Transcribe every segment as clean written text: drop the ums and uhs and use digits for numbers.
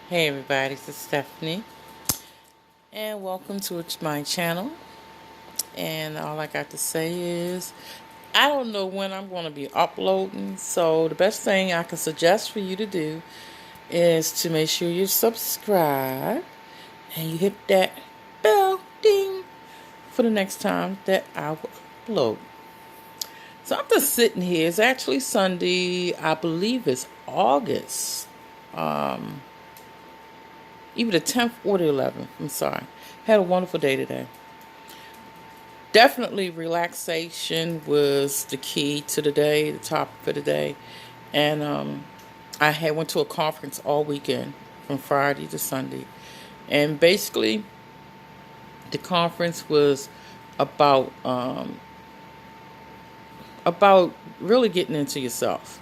Hey everybody, this is Stephanie, and welcome to my channel. And all I got to say is, I don't know when I'm going to be uploading, so the best thing I can suggest for you to do is to make sure you subscribe and you hit that bell ding for the next time that I will upload. So I'm just sitting here. It's actually Sunday. I believe it's August. Either the 10th or the 11th. I'm sorry. Had a wonderful day today. Definitely relaxation was the key to the day, the topic for the day. And I had went to a conference all weekend from Friday to Sunday. And basically the conference was about about really getting into yourself,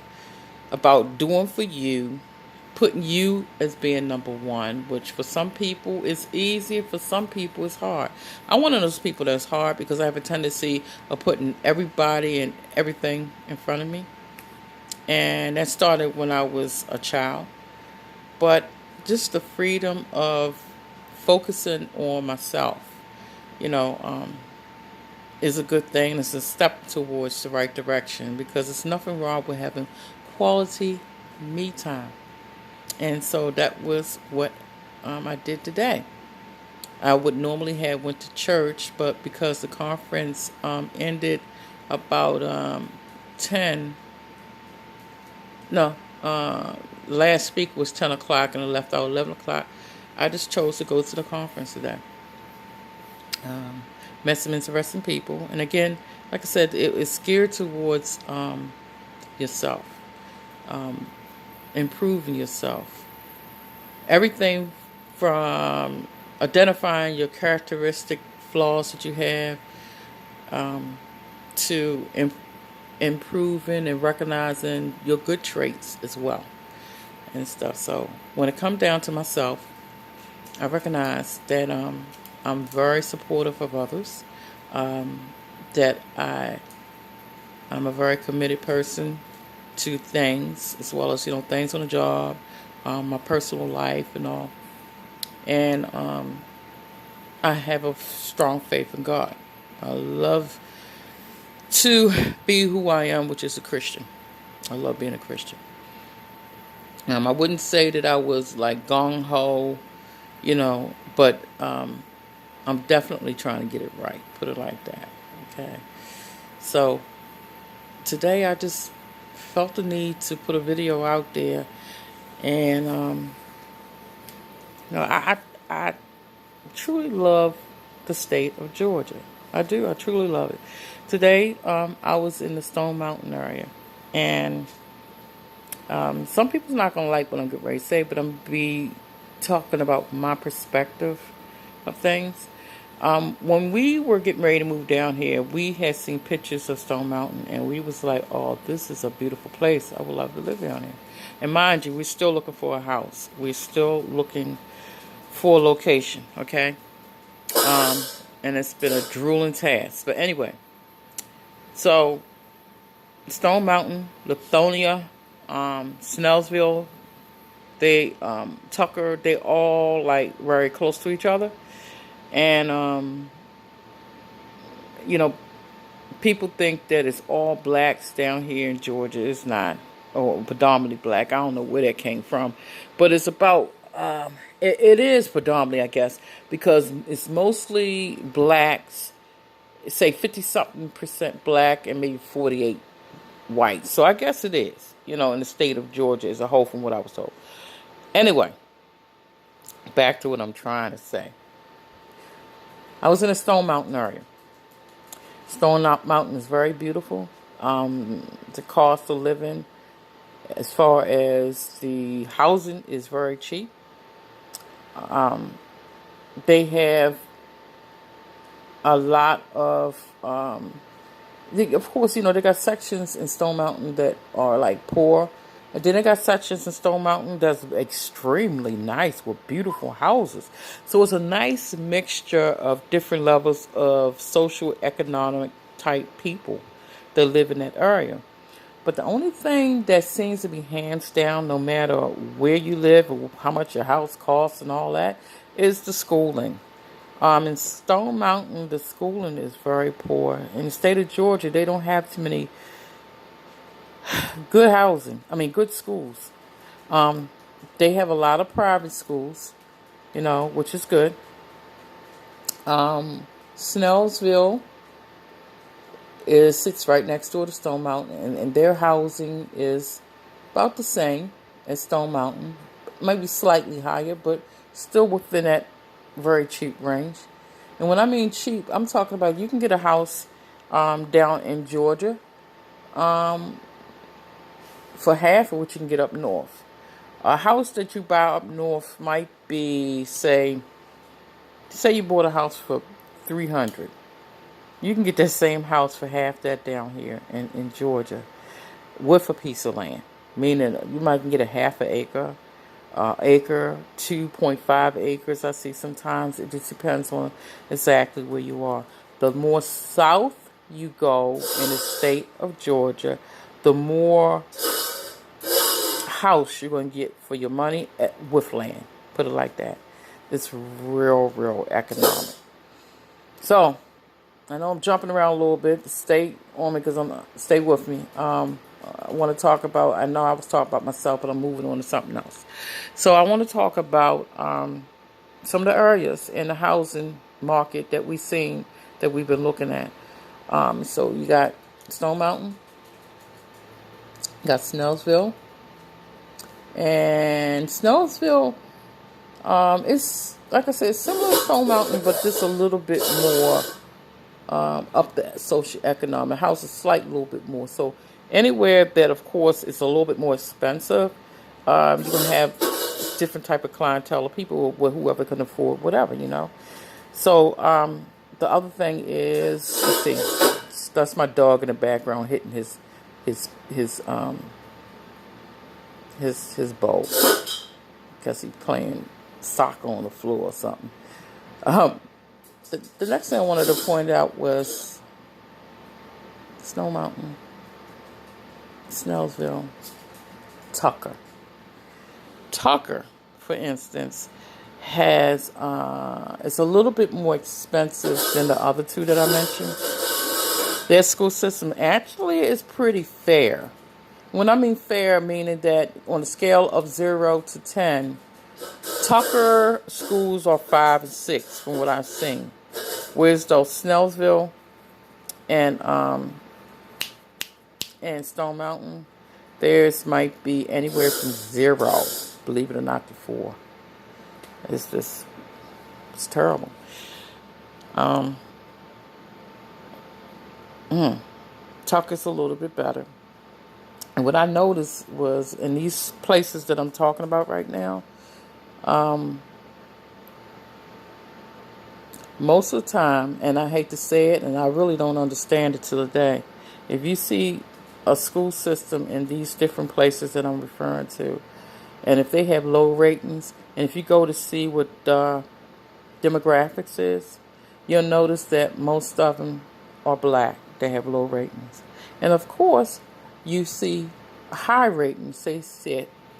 about doing for you, putting you as being number one, which for some people is easy, for some people it's hard. I'm one of those people that's hard because I have a tendency of putting everybody and everything in front of me. And that started when I was a child. But just the freedom of focusing on myself, you know, is a good thing. It's a step towards the right direction because there's nothing wrong with having quality me time. And so that was what I did today. I would normally have went to church, but because the conference ended about 10, no, last week was 10 o'clock and I left out 11 o'clock, I just chose to go to the conference today. Met some interesting people. And again, like I said, it is geared towards yourself, improving yourself. Everything from identifying your characteristic flaws that you have to improving and recognizing your good traits as well and stuff. So when it comes down to myself, I recognize that I'm very supportive of others, that I'm a very committed person to things as well as things on the job, my personal life and all. And I have a strong faith in God. I love to be who I am, which is a Christian. I love being a Christian. I wouldn't say that I was like gung-ho, but I'm definitely trying to get it right. Put it like that. Okay. So today I just felt the need to put a video out there. And, I truly love the state of Georgia. I do. I truly love it. Today, I was in the Stone Mountain area. And some people's not going to like what I'm getting ready to say, but I'm going to be talking about my perspective of things. When we were getting ready to move down here, we had seen pictures of Stone Mountain, and we was like, oh, this is a beautiful place. I would love to live down here. And mind you, we're still looking for a house. We're still looking for a location, okay? And it's been a drooling task. But anyway, so Stone Mountain, Lithonia, Snellsville, Tucker, they all like very close to each other. And, people think that it's all blacks down here in Georgia. It's not, or predominantly black. I don't know where that came from. But it's about, it is predominantly, I guess, because it's mostly blacks, say 50-something% black and maybe 48 white. So I guess it is, in the state of Georgia as a whole from what I was told. Anyway, back to what I'm trying to say. I was in the Stone Mountain area. Stone Mountain is very beautiful. The cost of living, as far as the housing, is very cheap. They have a lot of, of course, they got sections in Stone Mountain that are like poor. And then they got sections in Stone Mountain that's extremely nice with beautiful houses. So it's a nice mixture of different levels of social, economic type people that live in that area. But the only thing that seems to be hands down, no matter where you live or how much your house costs and all that, is the schooling. In Stone Mountain, the schooling is very poor. In the state of Georgia, they don't have too many good housing. I mean, good schools. They have a lot of private schools, which is good. Snellsville sits right next door to Stone Mountain, and their housing is about the same as Stone Mountain, maybe slightly higher, but still within that very cheap range. And when I mean cheap, I'm talking about you can get a house down in Georgia for half of what you can get up north. A house that you buy up north might be, say you bought a house for $300. You can get that same house for half that down here in Georgia with a piece of land. Meaning you might get a half an acre, acre, 2.5 acres. I see sometimes. It just depends on exactly where you are. The more south you go in the state of Georgia, the more house you're going to get for your money with land. Put it like that. It's real economic. So, I know I'm jumping around a little bit. Stay on me stay with me. I want to talk about, I know I was talking about myself, but I'm moving on to something else. So I want to talk about some of the areas in the housing market that we've seen, that we've been looking at. So you got Stone Mountain, you got Snellsville, and Snellsville is, like I said, it's similar to Stone Mountain, but just a little bit more up the socioeconomic. House is slightly a little bit more. So anywhere that, of course, is a little bit more expensive, you're going to have different type of clientele of people, whoever can afford whatever, So the other thing is, let's see, that's my dog in the background hitting his bowl because he's playing soccer on the floor or something. The next thing I wanted to point out was Snow Mountain, Snellsville, Tucker. Tucker, for instance, has it's a little bit more expensive than the other two that I mentioned. Their school system actually is pretty fair. When I mean fair, meaning that on a scale of 0 to 10, Tucker schools are 5 and 6 from what I've seen. Whereas though Snellsville and Stone Mountain, theirs might be anywhere from 0, believe it or not, to 4. It's terrible. Tucker's a little bit better. And what I noticed was in these places that I'm talking about right now, most of the time, and I hate to say it, and I really don't understand it to the day, if you see a school system in these different places that I'm referring to, and if they have low ratings, and if you go to see what demographics is, you'll notice that most of them are black. They have low ratings. And of course, you see high ratings, say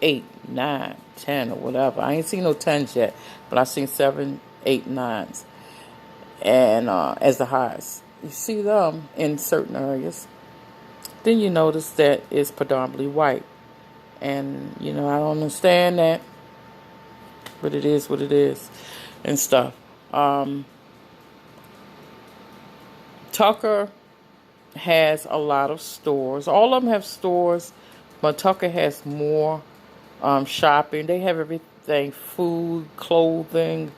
8, 9, 10, or whatever. I ain't seen no 10s yet, but I've seen 7, 8, 9s. And as the highest. You see them in certain areas. Then you notice that it's predominantly white. And, I don't understand that. But it is what it is. And stuff. Tucker has a lot of stores. All of them have stores. But Tucker has more shopping. They have everything. Food, clothing,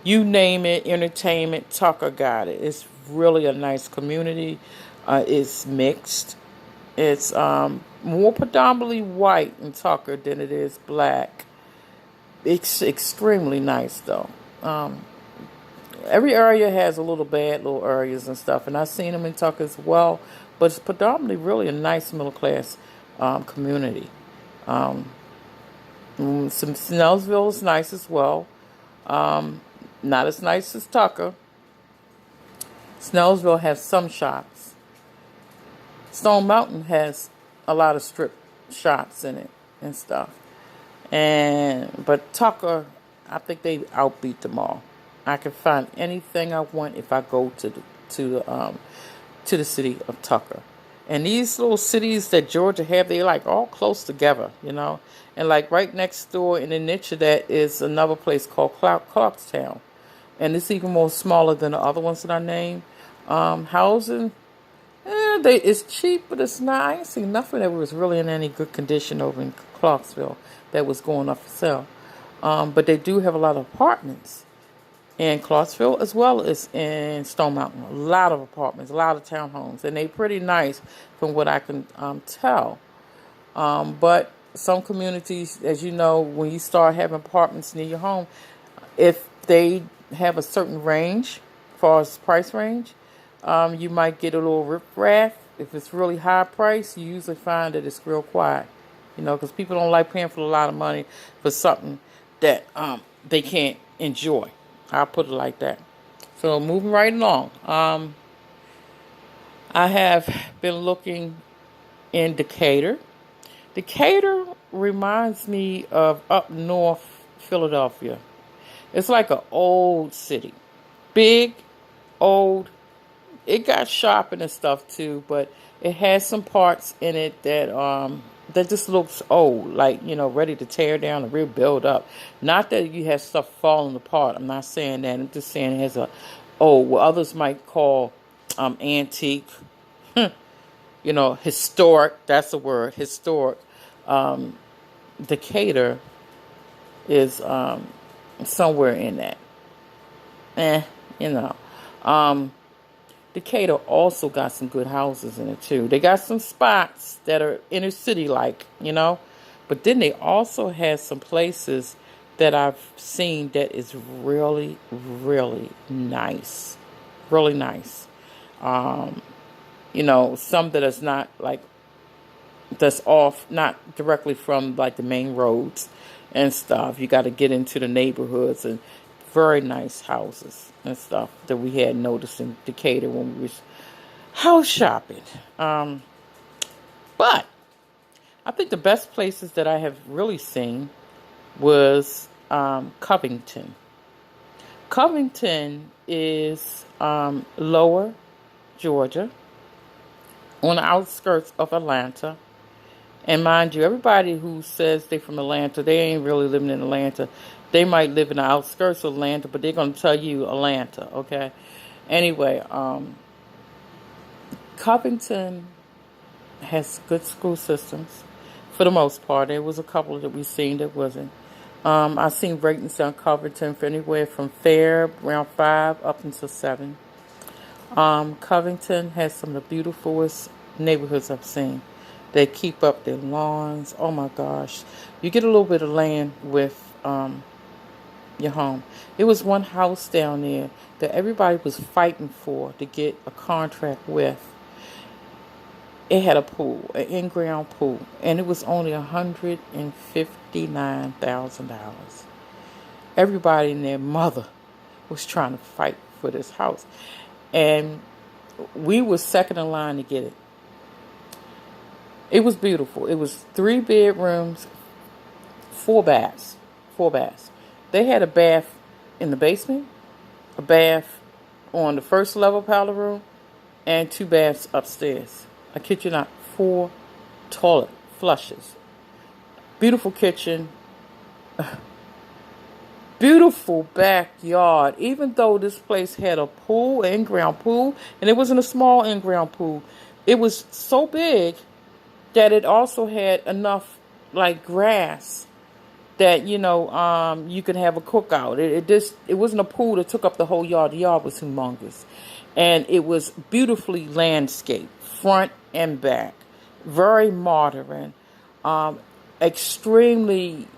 you name it, entertainment, Tucker got it. It's really a nice community. It's mixed. It's more predominantly white in Tucker than it is black. It's extremely nice, though. Every area has a little bad little areas and stuff, and I've seen them in Tucker as well. But it's predominantly really a nice middle-class community. Some Snellsville is nice as well. Not as nice as Tucker. Snellsville has some shops. Stone Mountain has a lot of strip shops in it and stuff. But Tucker, I think they outbeat them all. I can find anything I want if I go to the city of Tucker. And these little cities that Georgia have, they're like all close together, you know. And like right next door in the niche of that is another place called Clarkstown. And it's even more smaller than the other ones that I named. Housing, it's cheap, but it's not. I ain't seen nothing that was really in any good condition over in Clarksville that was going up for sale. But they do have a lot of apartments in Clarksville as well as in Stone Mountain. A lot of apartments, a lot of townhomes, and they pretty nice from what I can tell. But some communities, as you know, when you start having apartments near your home, if they have a certain range, as far as price range, you might get a little riff-raff. If it's really high price, you usually find that it's real quiet. You know, because people don't like paying for a lot of money for something that they can't enjoy. I'll put it like that. So moving right along. I have been looking in Decatur. Decatur reminds me of up north Philadelphia. It's like an old city. Big, old. It got shopping and stuff too, but it has some parts in it that just looks old, like, you know, ready to tear down and rebuild up. Not that you have stuff falling apart. I'm not saying that. I'm just saying it has what others might call antique, you know, historic. That's the word, historic. Decatur is somewhere in that. You know. Decatur also got some good houses in it too. They got some spots that are inner city like, you know. But then they also have some places that I've seen that is really, really nice. Really nice. You know, some that is not like, that's off, not directly from like the main roads and stuff. You got to get into the neighborhoods, and very nice houses and stuff that we had noticed in Decatur when we was house shopping. But I think the best places that I have really seen was Covington. Covington is lower Georgia, on the outskirts of Atlanta. And mind you, everybody who says they're from Atlanta, they ain't really living in Atlanta. They might live in the outskirts of Atlanta, but they're going to tell you Atlanta, okay? Anyway, Covington has good school systems for the most part. There was a couple that we seen that wasn't. I've seen ratings on Covington for anywhere from fair, around 5, up until 7. Covington has some of the beautifulest neighborhoods I've seen. They keep up their lawns. Oh my gosh. You get a little bit of land with your home. There was one house down there that everybody was fighting for to get a contract with. It had a pool, an in-ground pool, and it was only $159,000. Everybody and their mother was trying to fight for this house. And we were second in line to get it. It was beautiful. It was 3 bedrooms, 4 baths. 4 baths. They had a bath in the basement, a bath on the first level powder room, and 2 baths upstairs. I kid you not, 4 toilet flushes. Beautiful kitchen. Beautiful backyard. Even though this place had a pool, an in-ground pool, and it wasn't a small in-ground pool, it was so big that it also had enough like grass that, you know, you could have a cookout. It wasn't a pool that took up the whole yard. The yard was humongous. And it was beautifully landscaped, front and back. Very modern. Extremely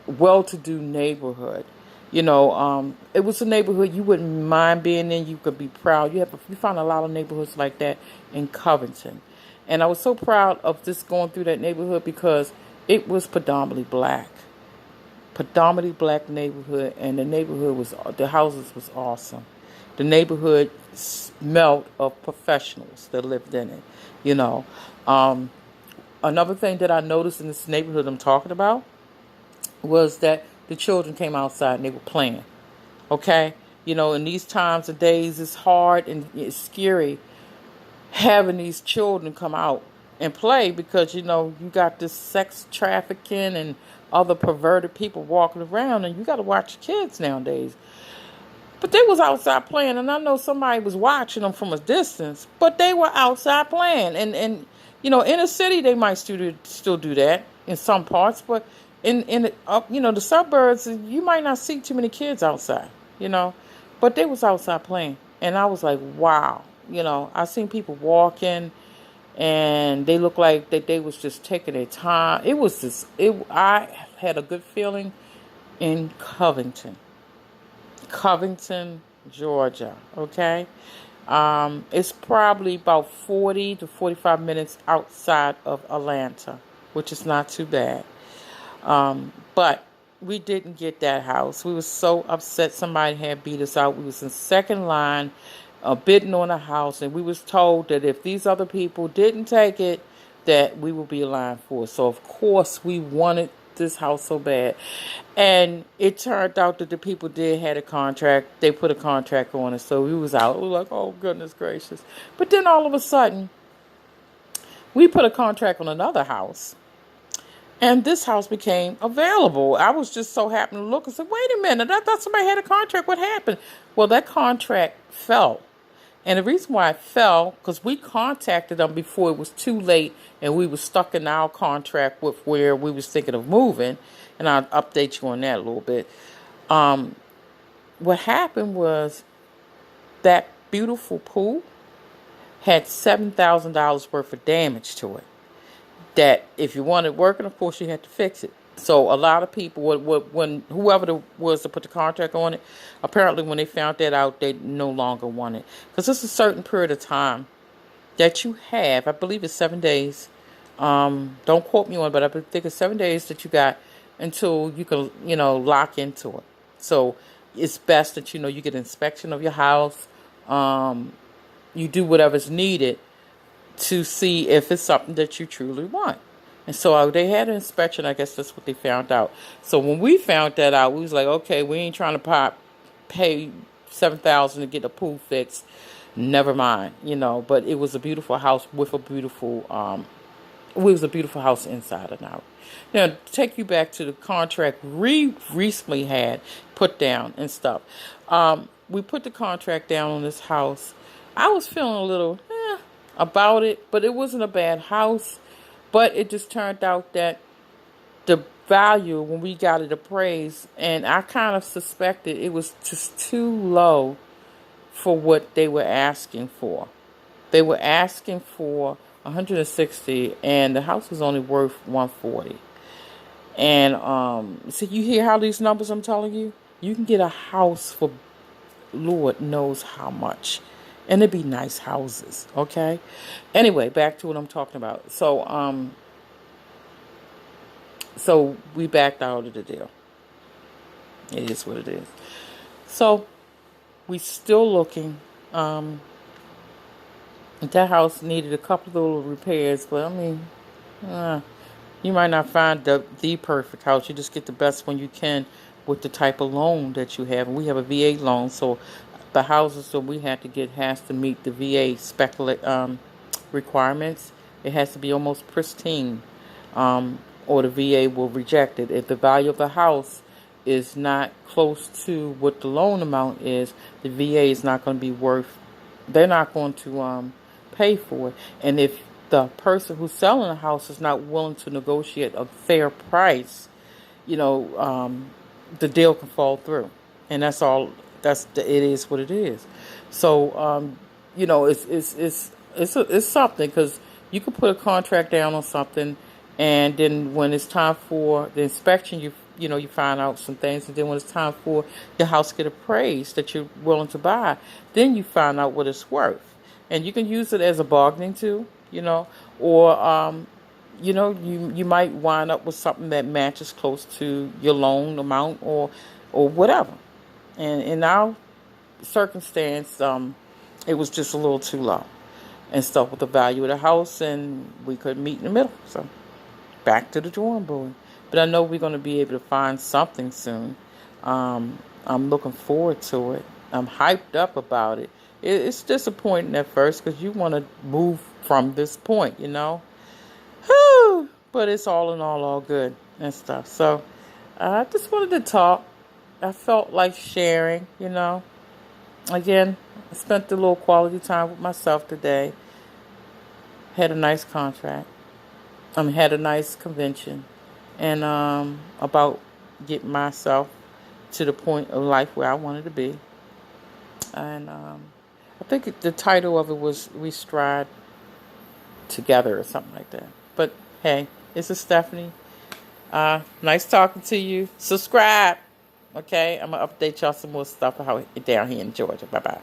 well-to-do neighborhood. You know, it was a neighborhood you wouldn't mind being in. You could be proud. You find a lot of neighborhoods like that in Covington. And I was so proud of just going through that neighborhood because it was predominantly black. Predominantly black neighborhood, and the houses was awesome. The neighborhood smelled of professionals that lived in it, you know. Another thing that I noticed in this neighborhood I'm talking about was that the children came outside and they were playing. Okay? In these times of days, it's hard and it's scary having these children come out and play because, you got this sex trafficking and other perverted people walking around, and you got to watch kids nowadays. But they was outside playing, and I know somebody was watching them from a distance, but they were outside playing. And in a city, they might still do that in some parts, but the suburbs, you might not see too many kids outside, but they was outside playing. And I was like, wow, I seen people walking, and they looked like that they was just taking their time. I had a good feeling in Covington, Georgia. Okay. It's probably about 40 to 45 minutes outside of Atlanta, which is not too bad. But we didn't get that house. We were so upset somebody had beat us out. We was in second line, bidding on a house, and we was told that if these other people didn't take it, that we would be in line for it. So of course we wanted this house so bad. And it turned out that the people did had a contract. They put a contract on it, so we was out. We were like, oh goodness gracious. But then all of a sudden, we put a contract on another house. And this house became available. I was just so happy to look and said, wait a minute, I thought somebody had a contract. What happened? Well, that contract fell. And the reason why it fell, because we contacted them before it was too late, and we were stuck in our contract with where we was thinking of moving. And I'll update you on that a little bit. What happened was that beautiful pool had $7,000 worth of damage to it. That if you wanted working, of course, you had to fix it. So a lot of people, when whoever was to put the contract on it, apparently when they found that out, they no longer want it. Because it's a certain period of time that you have. I believe it's 7 days. Don't quote me on it, but I think it's 7 days that you got until you can, lock into it. So it's best that, you get an inspection of your house. You do whatever's needed to see if it's something that you truly want. And so they had an inspection. I guess that's what they found out. So when we found that out, we was like, okay, we ain't trying to pay $7,000 to get a pool fixed. Never mind, But it was a beautiful house with a beautiful, it was a beautiful house inside and out. Now, to take you back to the contract we recently had put down and stuff. We put the contract down on this house. I was feeling a little about it, but it wasn't a bad house. But it just turned out that the value, when we got it appraised, and I kind of suspected it was just too low for what they were asking for. They were asking for 160, and the house was only worth 140. And so you hear how these numbers I'm telling you? You can get a house for Lord knows how much. And it'd be nice houses, okay? Anyway, back to what I'm talking about. So we backed out of the deal. It is what it is. So we still looking. That house needed a couple of little repairs, but I mean, you might not find the perfect house. You just get the best one you can with the type of loan that you have. And we have a VA loan, so the houses that we have to get has to meet the VA requirements. It has to be almost pristine, or the VA will reject it. If the value of the house is not close to what the loan amount is, the VA is not going to be worth. They're not going to pay for it. And if the person who's selling the house is not willing to negotiate a fair price, the deal can fall through. And that's all. It is what it is. So, it's something, because you can put a contract down on something, and then when it's time for the inspection, you find out some things, and then when it's time for your house to get appraised that you're willing to buy, then you find out what it's worth, and you can use it as a bargaining tool, or you might wind up with something that matches close to your loan amount or whatever. And in our circumstance, it was just a little too low. and stuff with the value of the house, and we could meet in the middle. So back to the drawing board. But I know we're going to be able to find something soon. I'm looking forward to it. I'm hyped up about it. It's disappointing at first because you want to move from this point, you know. Whew. But it's all in all good and stuff. So I just wanted to talk. I felt like sharing, you know. Again, I spent a little quality time with myself today. Had a nice contract. Had a nice convention. And about getting myself to the point of life where I wanted to be. And I think the title of it was We Stride Together or something like that. But hey, this is Stephanie. Nice talking to you. Subscribe. Okay, I'm going to update y'all some more stuff down here in Georgia. Bye-bye.